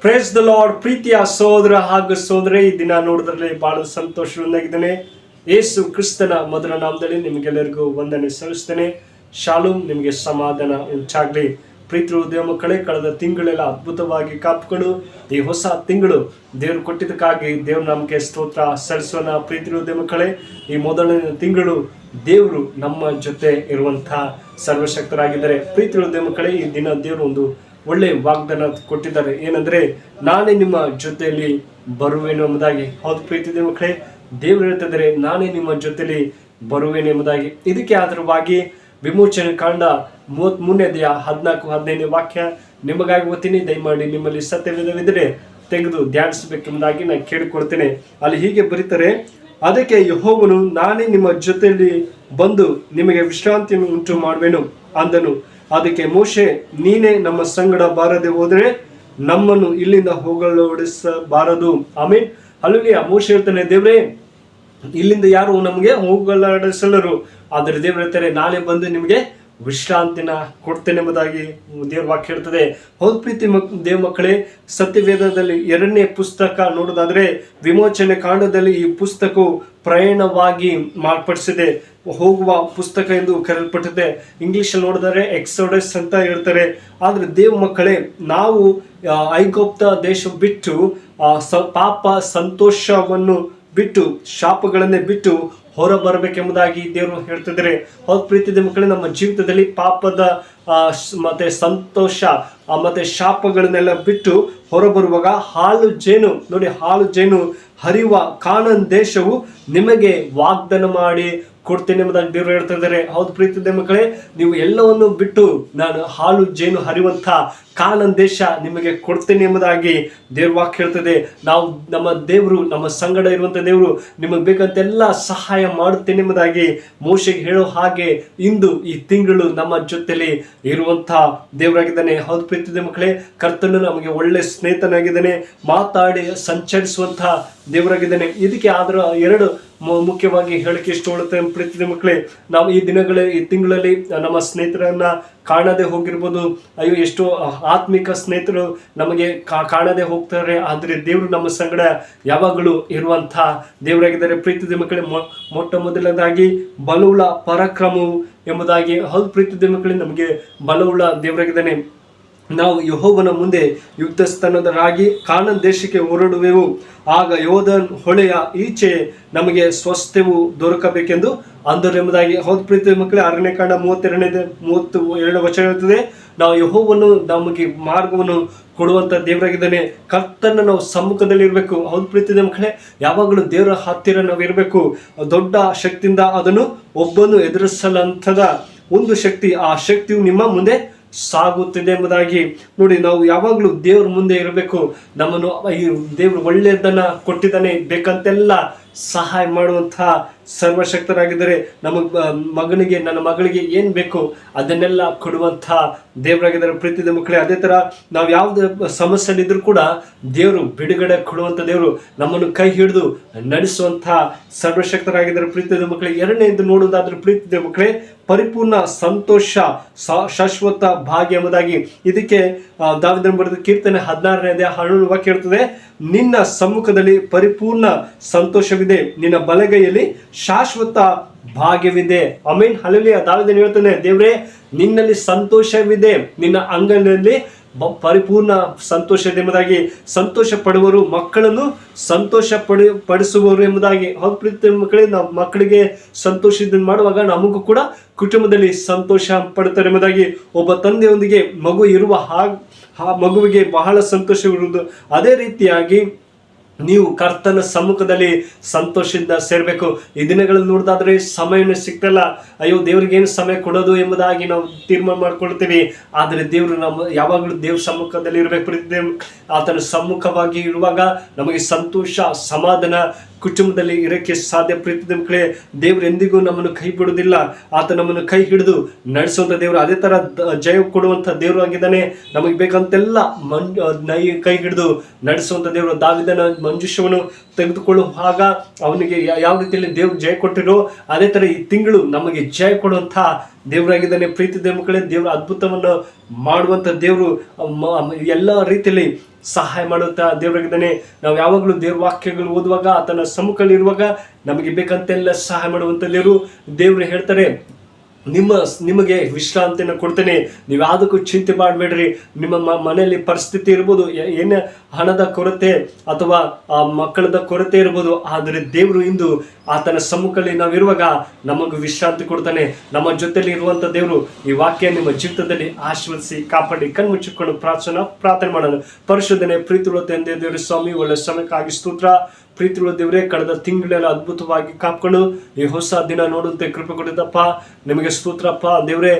Praise the lord. ಪ್ರೀತಿಯ ಸಹೋದರ ಹಾಗೂ ಸಹೋದರಿ, ಈ ದಿನ ನೋಡಿದ್ರಲ್ಲಿ ಬಹಳ ಸಂತೋಷವಾಗಿದ್ದೇನೆ. ಯೇಸು ಕ್ರಿಸ್ತನ ಮೊದಲ ನಾಮದಲ್ಲಿ ನಿಮಗೆಲ್ಲರಿಗೂ ವಂದನೆ ಸಲ್ಲಿಸ್ತೇನೆ. ಶಾಲೂಮ್, ನಿಮಗೆ ಸಮಾಧಾನ ಉಂಟಾಗಲಿ. ಪ್ರೀತಿ ದೇವ ಮಕ್ಕಳೇ, ಕಳೆದ ತಿಂಗಳೆಲ್ಲ ಅದ್ಭುತವಾಗಿ ಕಾಪಿಕೊಂಡು ಈ ಹೊಸ ತಿಂಗಳು ದೇವರು ಕೊಟ್ಟಿದ್ದಕ್ಕಾಗಿ ದೇವ್ರ ನಮಗೆ ಸ್ತೋತ್ರ ಸಲ್ಲಿಸೋಣ. ಪ್ರೀತಿ ದೇವ ಮಕ್ಕಳೇ, ಈ ಮೊದಲನೇ ತಿಂಗಳು ದೇವರು ನಮ್ಮ ಜೊತೆ ಇರುವಂತಹ ಸರ್ವಶಕ್ತರಾಗಿದ್ದಾರೆ. ಪ್ರೀತಿ ದೇವ ಮಕ್ಕಳೇ, ಈ ದಿನ ದೇವರು ಒಂದು ಒಳ್ಳೆ ವಾಗ್ದಾನ ಕೊಟ್ಟಿದ್ದಾರೆ. ಏನಂದ್ರೆ, ನಾನೇ ನಿಮ್ಮ ಜೊತೆಯಲ್ಲಿ ಬರುವೇನು ಎಂಬುದಾಗಿ. ಹೌದು ಪ್ರೀತಿ ದೇವ ಮಕ್ಕಳೇ, ದೇವರು ಹೇಳ್ತಿದ್ದಾರೆ, ನಾನೇ ನಿಮ್ಮ ಜೊತೆಯಲ್ಲಿ ಬರುವೇನು ಎಂಬುದಾಗಿ. ಇದಕ್ಕೆ ಆಧಾರವಾಗಿ ವಿಮೋಚನೆ ಕಾಂಡ 33 14-15 ವಾಕ್ಯ ನಿಮಗಾಗಿ ಓದ್ತೀನಿ. ದಯಮಾಡಿ ನಿಮ್ಮಲ್ಲಿ ಸತ್ಯವಿದ್ದರೆ ತೆಗೆದು ಧ್ಯಾನಿಸಬೇಕೆಂಬುದಾಗಿ ನಾನು ಕೇಳಿಕೊಡ್ತೇನೆ. ಅಲ್ಲಿ ಹೀಗೆ ಬರೀತಾರೆ, ಅದಕ್ಕೆ ಯೆಹೋವನು, ನಾನೇ ನಿಮ್ಮ ಜೊತೆಯಲ್ಲಿ ಬಂದು ನಿಮಗೆ ವಿಶ್ರಾಂತಿಯನ್ನು ಉಂಟು ಮಾಡುವೆನು ಅಂದನು. ಅದಕ್ಕೆ ಮೋಶೆ, ನೀನೇ ನಮ್ಮ ಸಂಗಡ ಬಾರದೆ ಹೋದರೆ ನಮ್ಮನ್ನು ಇಲ್ಲಿಂದ ಹೋಗಲಾಡಿಸಬಾರದು. ಆಮೇನ್, ಹಲ್ಲೆಲೂಯಾ. ಮೋಶೆ ಹೇಳ್ತಾನೆ, ದೇವ್ರೇ, ಇಲ್ಲಿಂದ ಯಾರು ನಮಗೆ ಹೋಗಲಾಡಿಸಲರು. ಆದರೆ ದೇವ್ರು ಹೇಳ್ತಾರೆ, ನಾನೇ ಬಂದು ನಿಮಗೆ ವಿಶ್ರಾಂತಿನ ಕೊಡ್ತೇನೆ ಎಂಬುದಾಗಿ ದೇವ್ರ ವಾಕ್ಯ ಹೇಳ್ತದೆ. ಹೌದು ಪ್ರೀತಿ ದೇವ ಮಕ್ಕಳೇ, ಸತ್ಯವೇದದಲ್ಲಿ 2ನೇ ಪುಸ್ತಕ ನೋಡೋದಾದ್ರೆ ವಿಮೋಚನೆ ಕಾಂಡದಲ್ಲಿ ಈ ಪುಸ್ತಕವು ಪ್ರಯಾಣವಾಗಿ ಮಾರ್ಪಡಿಸಿದೆ, ಹೋಗುವ ಪುಸ್ತಕ ಎಂದು ಕರೆಯಲ್ಪಟ್ಟಿದೆ. ಇಂಗ್ಲಿಷಲ್ಲಿ ನೋಡಿದರೆ ಎಕ್ಸೋಡಸ್ ಅಂತ ಹೇಳ್ತಾರೆ. ಆದರೆ ದೇವ ಮಕ್ಕಳೇ, ನಾವು ಐಗುಪ್ತ ದೇಶ ಬಿಟ್ಟು ಪಾಪ ಸಂತೋಷವನ್ನು ಬಿಟ್ಟು ಶಾಪಗಳನ್ನೇ ಬಿಟ್ಟು ಹೊರ ಬರಬೇಕೆಂಬುದಾಗಿ ದೇವರು ಹೇಳ್ತಿದ್ದಾರೆ. ಹೌದು ಪ್ರೀತಿ ಮಕ್ಕಳೇ, ನಮ್ಮ ಜೀವಿತದಲ್ಲಿ ಪಾಪದ ಮತ್ತೆ ಸಂತೋಷ ಮತ್ತೆ ಶಾಪಗಳನ್ನೆಲ್ಲ ಬಿಟ್ಟು ಹೊರಬರುವಾಗ ಹಾಲು ಜೇನು ನೋಡಿ, ಹಾಲು ಜೇನು ಹರಿಯುವ ಕಾನಾನ್ ದೇಶವು ನಿಮಗೆ ವಾಗ್ದಾನ ಮಾಡಿ ಕೊಡ್ತೇನೆ ಎಂಬುದಾಗಿ ದೇವರು ಹೇಳ್ತಾ ಇದ್ದಾರೆ. ಹೌದು ಪ್ರೀತಿ ಮಕ್ಕಳೇ, ನೀವು ಎಲ್ಲವನ್ನು ಬಿಟ್ಟು ನಾನು ಹಾಲು ಜೇನು ಹರಿಯುವಂಥ ಕಾನಾನ್ ದೇಶ ನಿಮಗೆ ಕೊಡ್ತೇನೆ ಎಂಬುದಾಗಿ ದೇವ್ರ ವಾಕ್ಯ ಹೇಳ್ತದೆ. ನಾವು ನಮ್ಮ ದೇವರು, ನಮ್ಮ ಸಂಗಡ ಇರುವಂಥ ದೇವರು ನಿಮಗೆ ಬೇಕಂತೆಲ್ಲ ಸಹಾಯ ಮಾಡುತ್ತೇನೆ ಎಂಬುದಾಗಿ ಮೋಶೆಗೆ ಹೇಳೋ ಹಾಗೆ ಇಂದು ಈ ತಿಂಗಳು ನಮ್ಮ ಜೊತೆಲಿ ಇರುವಂಥ ದೇವರಾಗಿದ್ದಾನೆ. ಹೌದು ಪ್ರೀತಿ ಮಕ್ಕಳೇ, ಕರ್ತನು ನಮಗೆ ಒಳ್ಳೆ ಸ್ನೇಹಿತನಾಗಿದ್ದಾನೆ, ಮಾತಾಡಿ ಸಂಚರಿಸುವಂಥ ದೇವರಾಗಿದ್ದಾನೆ. ಇದಕ್ಕೆ ಆದ್ರ 2 ಮುಖ್ಯವಾಗಿ ಹೇಳಿಕೆ ಇಷ್ಟುಕೊಳ್ಳುತ್ತೆ ಪ್ರೀತಿ ಮಕ್ಕಳೇ. ನಾವು ಈ ತಿಂಗಳಲ್ಲಿ ನಮ್ಮ ಸ್ನೇಹಿತರನ್ನ ಕಾಣದೆ ಹೋಗಿರ್ಬೋದು. ಅಯ್ಯೋ, ಎಷ್ಟೋ ಆತ್ಮಿಕ ಸ್ನೇಹಿತರು ನಮಗೆ ಕಾಣದೆ ಹೋಗ್ತಾರೆ. ಆದರೆ ದೇವರು ನಮ್ಮ ಸಂಗಡ ಯಾವಾಗಲೂ ಇರುವಂಥ ದೇವರಾಗಿದ್ದಾರೆ. ಪ್ರೀತಿ ಮಕ್ಕಳೇ, ಮೊಟ್ಟ ಮೊದಲನೇದಾಗಿ ಬಲವುಳ್ಳ ಪರಾಕ್ರಮವು ಎಂಬುದಾಗಿ. ಹೌದು ಪ್ರೀತಿ ಮಕ್ಕಳೇ, ನಮಗೆ ಬಲವುಳ್ಳ ದೇವರಾಗಿದ್ದಾನೆ. ನಾವು ಯೆಹೋವನ ಮುಂದೆ ಯುದ್ಧಸ್ಥನರಾಗಿ ಕಾನಾನ್ ದೇಶಕ್ಕೆ ಹೊರಡುವೆವು. ಆಗ ಯೋರ್ದನ್ ಹೊಳೆಯ ಈಚೆ ನಮಗೆ ಸ್ವಸ್ಥವು ದೊರಕಬೇಕೆಂದು ಅಂದರು ಎಂಬುದಾಗಿ. ಹೌದು ಪ್ರೀತಿ ಮಕ್ಕಳೇ, 6ನೇ ಕಾಂಡ 32 ವಚನ ಇರುತ್ತದೆ. ನಾವು ಯೆಹೋವನು ನಮಗೆ ಮಾರ್ಗವನ್ನು ಕೊಡುವಂಥ ದೇವರಾಗಿದ್ದಾನೆ. ಕರ್ತನ ನಾವು ಸಮ್ಮುಖದಲ್ಲಿ ಇರಬೇಕು. ಹೌದು ಪ್ರೀತಿ ಮಕ್ಕಳೇ, ಯಾವಾಗಲೂ ದೇವರ ಹತ್ತಿರ ನಾವು ಇರಬೇಕು. ದೊಡ್ಡ ಶಕ್ತಿಯಿಂದ ಅದನ್ನು ಒಬ್ಬನು ಎದುರಿಸಲಂಥದ ಒಂದು ಶಕ್ತಿ, ಆ ಶಕ್ತಿಯು ನಿಮ್ಮ ಮುಂದೆ ಸಾಗುತ್ತಿದೆ ಎಂಬುದಾಗಿ. ನೋಡಿ, ನಾವು ಯಾವಾಗಲೂ ದೇವ್ರ ಮುಂದೆ ಇರಬೇಕು. ನಮ್ಮನ್ನು ಈ ದೇವ್ರು ಒಳ್ಳೆಯದನ್ನ ಕೊಟ್ಟಿದ್ದಾನೆ, ಬೇಕಂತೆಲ್ಲ ಸಹಾಯ ಮಾಡುವಂತಹ ಸರ್ವಶಕ್ತರಾಗಿದ್ದಾರೆ. ಮಗನಿಗೆ, ನನ್ನ ಮಗಳಿಗೆ ಏನು ಬೇಕು ಅದನ್ನೆಲ್ಲ ಕೊಡುವಂಥ ದೇವರಾಗಿದ್ದಾರೆ. ಪ್ರೀತಿದ ಮಕ್ಕಳೇ, ಅದೇ ಥರ ನಾವು ಯಾವುದೇ ಸಮಸ್ಯೆಲಿದ್ರೂ ಕೂಡ ದೇವರು ಬಿಡುಗಡೆ ಕೊಡುವಂಥ ದೇವರು, ನಮ್ಮನ್ನು ಕೈ ಹಿಡಿದು ನಡೆಸುವಂಥ ಸರ್ವಶಕ್ತರಾಗಿದ್ದಾರೆ. ಪ್ರೀತಿದ ಮಕ್ಕಳೇ, 2ನೇದು ನೋಡುವುದಾದ್ರೆ ಪ್ರೀತಿದ ಮಕ್ಕಳೇ, ಪರಿಪೂರ್ಣ ಸಂತೋಷ, ಶಾಶ್ವತ ಭಾಗ್ಯ ಎಂಬುದಾಗಿ. ಇದಕ್ಕೆ ದಾವೀದನು ಬರೆದ ಕೀರ್ತನೆ 16 ವಾಕ್ಯ ಹೇಳ್ತದೆ, ನಿನ್ನ ಸಮ್ಮುಖದಲ್ಲಿ ಪರಿಪೂರ್ಣ ಸಂತೋಷವಿದೆ, ನಿನ್ನ ಬಲಗೈಯಲ್ಲಿ ಶಾಶ್ವತ ಭಾಗ್ಯವಿದೆ. Amen, hallelujah. ದಾವೀದನು ಹೇಳ್ತಾನೆ, ದೇವರೇ, ನಿನ್ನಲ್ಲಿ ಸಂತೋಷವಿದೆ, ನಿನ್ನ ಅಂಗನಲ್ಲಿ ಪರಿಪೂರ್ಣ ಸಂತೋಷ ಇದೆ ಎಂಬುದಾಗಿ. ಸಂತೋಷ ಪಡುವರು ಮಕ್ಕಳನ್ನು ಸಂತೋಷ ಪಡಿಸುವವರು ಎಂಬುದಾಗಿ. ಹೌದು ಪ್ರೀತಿ ಮಕ್ಕಳೇ, ನಾವು ಮಕ್ಕಳಿಗೆ ಸಂತೋಷದಿಂದ ಮಾಡುವಾಗ ನಮಗೂ ಕೂಡ ಕುಟುಂಬದಲ್ಲಿ ಸಂತೋಷ ಪಡುತ್ತಾರೆ ಎಂಬುದಾಗಿ. ಒಬ್ಬ ತಂದೆಯೊಂದಿಗೆ ಮಗು ಇರುವ ಮಗುವಿಗೆ ಬಹಳ ಸಂತೋಷವಿರುವುದು. ಅದೇ ರೀತಿಯಾಗಿ ನೀವು ಕರ್ತನ ಸಮ್ಮುಖದಲ್ಲಿ ಸಂತೋಷದಿಂದ ಸೇರಬೇಕು. ಈ ದಿನಗಳಲ್ಲಿ ನೋಡಿದಾದ್ರೆ ಸಮಯನೇ ಸಿಗ್ತಲ್ಲ. ಅಯ್ಯೋ, ದೇವ್ರಿಗೆ ಏನು ಸಮಯ ಕೊಡೋದು ಎಂಬುದಾಗಿ ನಾವು ತೀರ್ಮಾನ ಮಾಡ್ಕೊಳ್ತೀವಿ. ಆದರೆ ದೇವರು ಯಾವಾಗಲೂ ದೇವ್ರ ಸಮ್ಮುಖದಲ್ಲಿ ಇರಬೇಕು. ಆತನ ಸಮ್ಮುಖವಾಗಿ ಇರುವಾಗ ನಮಗೆ ಸಂತೋಷ, ಸಮಾಧಾನ ಕುಟುಂಬದಲ್ಲಿ ಇರೋಕ್ಕೆ ಸಾಧ್ಯ. ಪ್ರೀತಿ ಮಕ್ಕಳೇ, ದೇವ್ರು ಎಂದಿಗೂ ನಮ್ಮನ್ನು ಕೈ ಬಿಡುವುದಿಲ್ಲ. ಆತ ನಮ್ಮನ್ನು ಕೈ ಹಿಡಿದು ನಡೆಸುವಂಥ ದೇವರು. ಅದೇ ಥರ ಜಯ ಕೊಡುವಂಥ ದೇವರು ಆಗಿದ್ದಾನೆ. ನಮಗೆ ಬೇಕಂತೆಲ್ಲ ಕೈ ಹಿಡಿದು ನಡೆಸುವಂಥ ದೇವರು. ದಾವೀದನ ಮಂಜೂಷವನ್ನು ತೆಗೆದುಕೊಳ್ಳುವಾಗ ಅವನಿಗೆ ಯಾವ ರೀತಿಯಲ್ಲಿ ದೇವ್ರು ಜಯ ಕೊಟ್ಟಿರೋ ಅದೇ ಥರ ಈ ತಿಂಗಳು ನಮಗೆ ಜಯ ಕೊಡುವಂಥ ದೇವರಾಗಿದ್ದಾನೆ. ಪ್ರೀತಿ ದೇವ ಮಕ್ಕಳೇ, ದೇವರ ಅದ್ಭುತವನ್ನು ಮಾಡುವಂಥ ದೇವರು ಎಲ್ಲ ರೀತಿಯಲ್ಲಿ ಸಹಾಯ ಮಾಡುತ್ತಾ ದೇವರಾಗಿದ್ದಾನೆ. ನಾವು ಯಾವಾಗಲೂ ದೇವ್ರ ವಾಕ್ಯಗಳು ಓದುವಾಗ, ಆತನ ಸಮ್ಮುಖದಲ್ಲಿ ಇರುವಾಗ ನಮಗೆ ಬೇಕಂತೆಲ್ಲ ಸಹಾಯ ಮಾಡುವಂಥ ದೇವರು ಹೇಳ್ತಾರೆ, ನಿಮಗೆ ವಿಶ್ರಾಂತಿಯನ್ನು ಕೊಡ್ತೇನೆ, ನೀವು ಯಾವುದಕ್ಕೂ ಚಿಂತೆ ಮಾಡಬೇಡ್ರಿ. ನಿಮ್ಮ ಮನೆಯಲ್ಲಿ ಪರಿಸ್ಥಿತಿ ಇರ್ಬೋದು, ಏನೇ ಹಣದ ಕೊರತೆ ಅಥವಾ ಮಕ್ಕಳದ ಕೊರತೆ ಇರ್ಬೋದು, ಆದರೆ ದೇವರು ಇಂದು ಆತನ ಸಮ್ಮುಖದಲ್ಲಿ ನಾವಿರುವಾಗ ನಮಗೂ ವಿಶ್ರಾಂತಿ ಕೊಡ್ತಾನೆ. ನಮ್ಮ ಜೊತೆಲಿ ಇರುವಂಥ ದೇವರು ಈ ವಾಕ್ಯ ನಿಮ್ಮ ಜೀವಿತದಲ್ಲಿ ಆಶೀರ್ವದಿಸಿ ಕಾಪಾಡಿ. ಕಣ್ಮುಚ್ಚಿಕೊಂಡು ಪ್ರಾರ್ಥನೆ ಮಾಡೋಣ. ಪರಿಶುದ್ಧನೆ ಪ್ರೀತಿಯುಳ್ಳ ತಂದೆ ದೇವರು, ಸ್ವಾಮಿ ಒಳ್ಳೆ ಸಮಯಕ್ಕಾಗಿ ಸ್ತೋತ್ರ. ಪ್ರೀತಿಯುಳ್ಳ ದೇವರೇ, ಕಳೆದ ತಿಂಗಳೆಲ್ಲ ಅದ್ಭುತವಾಗಿ ಕಾಪ್ಕೊಂಡು ಈ ಹೊಸ ದಿನ ನೋಡುವಂತೆ ಕೃಪೆ ಕೊಟ್ಟಿದ್ದಪ್ಪ, ನಿಮಗೆ ಸ್ತೋತ್ರಪ್ಪ. ದೇವರೇ,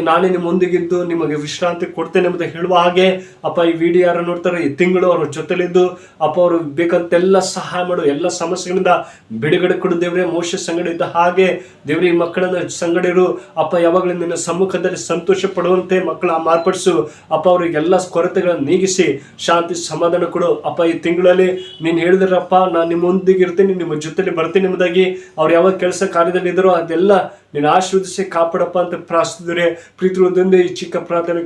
ನಾನೇ ನಿಮ್ಮೊಂದಿಗಿದ್ದು ನಿಮಗೆ ವಿಶ್ರಾಂತಿ ಕೊಡ್ತೇನೆ ಎಂಬುದು ಹೇಳುವ ಹಾಗೆ ಅಪ್ಪ, ಈ ವಿಡಿಯೋ ಯಾರು ನೋಡ್ತಾರೆ ಈ ತಿಂಗಳು ಅವ್ರ ಜೊತೆಲಿದ್ದು ಅಪ್ಪ, ಅವರು ಬೇಕಂತೆಲ್ಲ ಸಹಾಯ ಮಾಡು, ಎಲ್ಲ ಸಮಸ್ಯೆಗಳಿಂದ ಬಿಡುಗಡೆ ಕೊಡು ದೇವರೇ. ಮೋಶೆ ಸಂಗಡ ಇದ್ದ ಹಾಗೆ ದೇವರೇ, ಈ ಮಕ್ಕಳನ್ನ ಸಂಗಡ ಇರು ಅಪ್ಪ. ಯಾವಾಗಲೂ ನಿನ್ನ ಸಮ್ಮುಖದಲ್ಲಿ ಸಂತೋಷ ಪಡುವಂತೆ ಮಕ್ಕಳ ಮಾರ್ಪಡಿಸು ಅಪ್ಪ. ಅವರಿಗೆಲ್ಲ ಕೊರತೆಗಳನ್ನು ನೀಗಿಸಿ ಶಾಂತಿ ಸಮಾಧಾನ ಕೊಡು ಅಪ್ಪ. ಈ ತಿಂಗಳಲ್ಲಿ ನೀನು ಹೇಳಿದ್ರಪ್ಪ, ನಾನು ನಿಮ್ಮೊಂದಿಗೆ ಇರ್ತೀನಿ, ನಿಮ್ಮ ಜೊತೆಲಿ ಬರ್ತೀನಿ ಎಂಬುದಾಗಿ ಅವ್ರು ಯಾವ ಕೆಲಸ ಕಾರ್ಯದಲ್ಲಿ ಇದ್ದಾರೋ ಅದೆಲ್ಲ ನೀನು ಆಶೀರ್ವದಿಸಿ ಕಾಪಾಡಪ್ಪ ಅಂತ ಪ್ರಾರ್ಥಿಸಿದರೆ ಪ್ರೀತಿಯುಳ್ಳದಿಂದ ಈ ಚಿಕ್ಕ ಪ್ರಾರ್ಥನೆ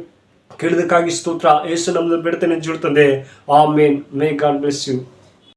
ಕೇಳಿದಕ್ಕಾಗಿ ಸ್ತೋತ್ರ. ಯೇಸು ನಮ್ಮನ್ನು ಬಿಡ್ತೇನೆ ಜುಡ್ತಂದೆ. Amen. May God bless you.